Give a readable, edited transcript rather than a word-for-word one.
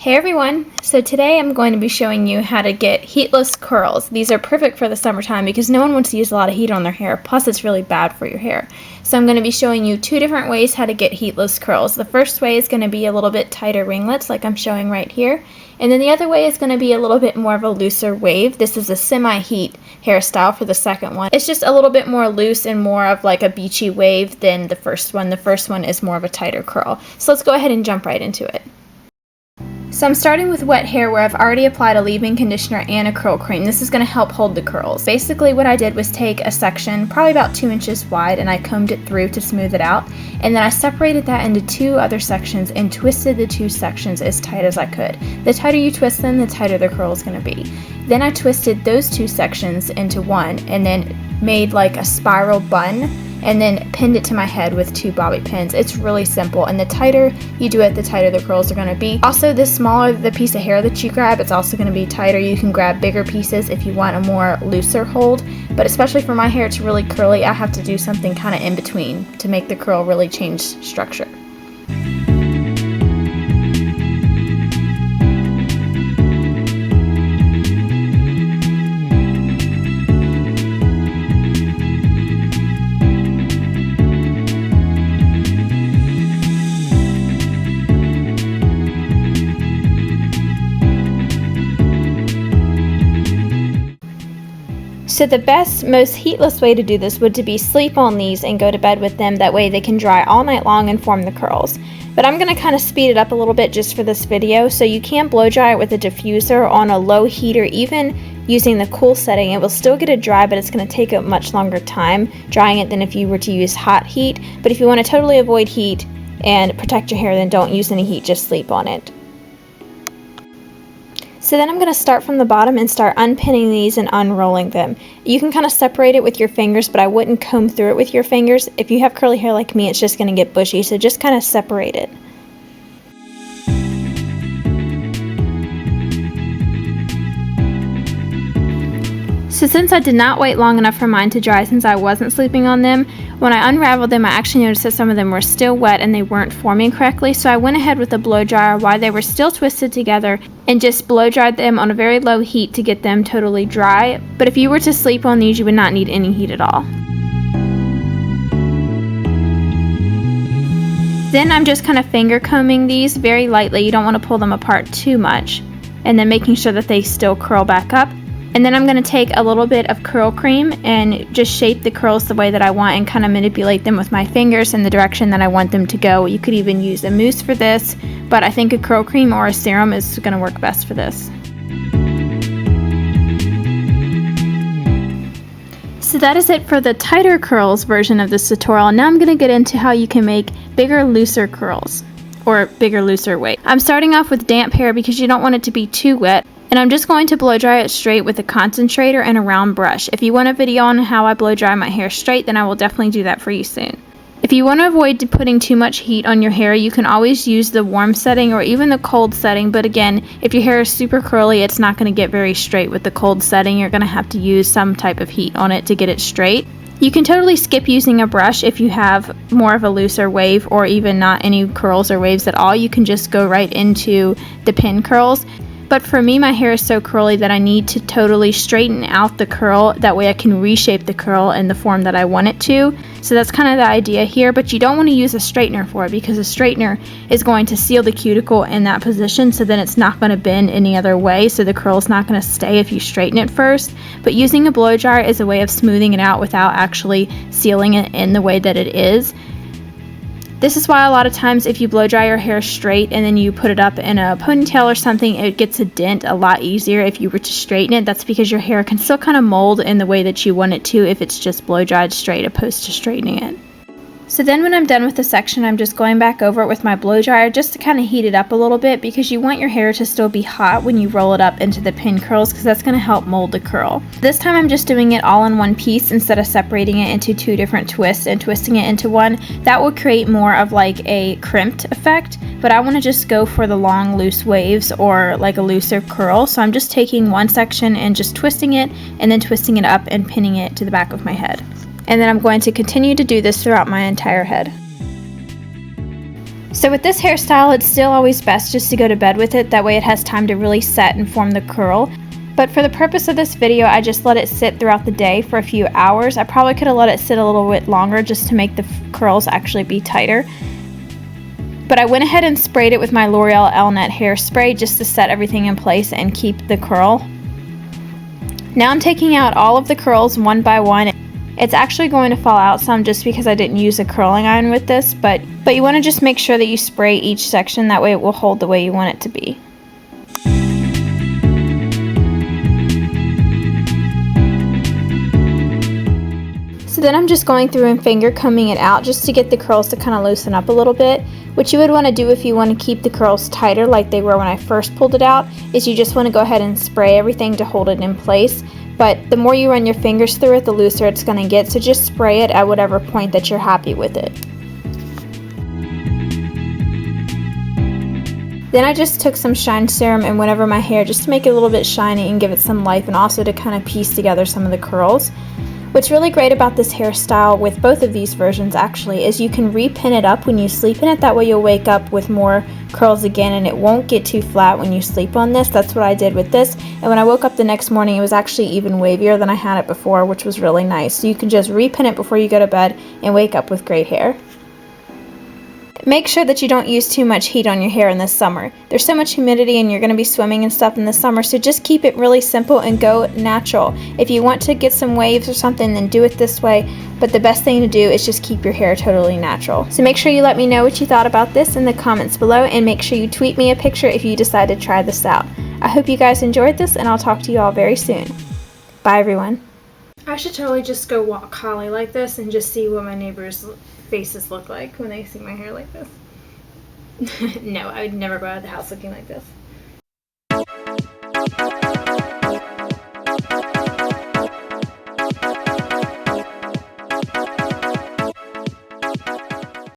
Hey everyone! So today I'm going to be showing you how to get heatless curls. These are perfect for the summertime because no one wants to use a lot of heat on their hair, plus it's really bad for your hair. So I'm going to be showing you two different ways how to get heatless curls. The first way is going to be a little bit tighter ringlets like I'm showing right here. And then the other way is going to be a little bit more of a looser wave. This is a semi-heat hairstyle for the second one. It's just a little bit more loose and more of like a beachy wave than the first one. The first one is more of a tighter curl. So let's go ahead and jump right into it. So I'm starting with wet hair where I've already applied a leave-in conditioner and a curl cream. This is going to help hold the curls. Basically what I did was take a section probably about 2 inches wide and I combed it through to smooth it out, and then I separated that into two other sections and twisted the two sections as tight as I could. The tighter you twist them, the tighter the curl is going to be. Then I twisted those two sections into one and then made like a spiral bun and then pinned it to my head with two bobby pins. It's really simple, and the tighter you do it, the tighter the curls are going to be. Also, the smaller the piece of hair that you grab, it's also going to be tighter. You can grab bigger pieces if you want a more looser hold, but especially for my hair, it's really curly. I have to do something kind of in between to make the curl really change structure. So the best, most heatless way to do this would be sleep on these and go to bed with them. That way they can dry all night long and form the curls. But I'm going to kind of speed it up a little bit just for this video. So you can blow dry it with a diffuser on a low heat or even using the cool setting. It will still get it dry, but it's going to take a much longer time drying it than if you were to use hot heat. But if you want to totally avoid heat and protect your hair, then don't use any heat, just sleep on it. So then I'm going to start from the bottom and start unpinning these and unrolling them. You can kind of separate it with your fingers, but I wouldn't comb through it with your fingers. If you have curly hair like me, it's just going to get bushy, so just kind of separate it. So since I did not wait long enough for mine to dry since I wasn't sleeping on them, when I unraveled them I actually noticed that some of them were still wet and they weren't forming correctly, so I went ahead with a blow dryer while they were still twisted together and just blow dried them on a very low heat to get them totally dry. But if you were to sleep on these, you would not need any heat at all. Then I'm just kind of finger combing these very lightly. You don't want to pull them apart too much, and then making sure that they still curl back up. And then I'm going to take a little bit of curl cream and just shape the curls the way that I want and kind of manipulate them with my fingers in the direction that I want them to go. You could even use a mousse for this, but I think a curl cream or a serum is going to work best for this. So that is it for the tighter curls version of this tutorial. Now I'm going to get into how you can make bigger, looser curls, or bigger, looser wave. I'm starting off with damp hair because you don't want it to be too wet. And I'm just going to blow dry it straight with a concentrator and a round brush. If you want a video on how I blow dry my hair straight, then I will definitely do that for you soon. If you want to avoid putting too much heat on your hair, you can always use the warm setting or even the cold setting. But again, if your hair is super curly, it's not going to get very straight with the cold setting. You're going to have to use some type of heat on it to get it straight. You can totally skip using a brush if you have more of a looser wave or even not any curls or waves at all. You can just go right into the pin curls. But for me, my hair is so curly that I need to totally straighten out the curl. That way I can reshape the curl in the form that I want it to. So that's kind of the idea here, but you don't want to use a straightener for it because a straightener is going to seal the cuticle in that position, so then it's not going to bend any other way, so the curl is not going to stay if you straighten it first. But using a blow dryer is a way of smoothing it out without actually sealing it in the way that it is. This is why a lot of times if you blow dry your hair straight and then you put it up in a ponytail or something, it gets a dent a lot easier if you were to straighten it. That's because your hair can still kind of mold in the way that you want it to if it's just blow dried straight opposed to straightening it. So then when I'm done with the section, I'm just going back over it with my blow dryer just to kind of heat it up a little bit, because you want your hair to still be hot when you roll it up into the pin curls, because that's going to help mold the curl. This time I'm just doing it all in one piece instead of separating it into two different twists and twisting it into one. That will create more of like a crimped effect, but I want to just go for the long loose waves or like a looser curl. So I'm just taking one section and just twisting it and then twisting it up and pinning it to the back of my head. And then I'm going to continue to do this throughout my entire head. So with this hairstyle, it's still always best just to go to bed with it. That way it has time to really set and form the curl. But for the purpose of this video, I just let it sit throughout the day for a few hours. I probably could have let it sit a little bit longer just to make the curls actually be tighter. But I went ahead and sprayed it with my L'Oreal Elnet hairspray just to set everything in place and keep the curl. Now I'm taking out all of the curls one by one. It's actually going to fall out some just because I didn't use a curling iron with this, but you want to just make sure that you spray each section, that way it will hold the way you want it to be. So then I'm just going through and finger combing it out just to get the curls to kind of loosen up a little bit. What you would want to do if you want to keep the curls tighter like they were when I first pulled it out is you just want to go ahead and spray everything to hold it in place. But the more you run your fingers through it, the looser it's going to get, so just spray it at whatever point that you're happy with it. Then I just took some shine serum and went over my hair just to make it a little bit shiny and give it some life, and also to kind of piece together some of the curls. What's really great about this hairstyle with both of these versions actually is you can repin it up when you sleep in it. That way you'll wake up with more curls again and it won't get too flat when you sleep on this. That's what I did with this, and when I woke up the next morning it was actually even wavier than I had it before, which was really nice. So you can just repin it before you go to bed and wake up with great hair. Make sure that you don't use too much heat on your hair in the summer. There's so much humidity and you're going to be swimming and stuff in the summer, so just keep it really simple and go natural. If you want to get some waves or something, then do it this way, but the best thing to do is just keep your hair totally natural. So make sure you let me know what you thought about this in the comments below, and make sure you tweet me a picture if you decide to try this out. I hope you guys enjoyed this, and I'll talk to you all very soon. Bye everyone. I should totally just go walk Holly like this and just see what my neighbors' faces look like when they see my hair like this. No, I would never go out of the house looking like this.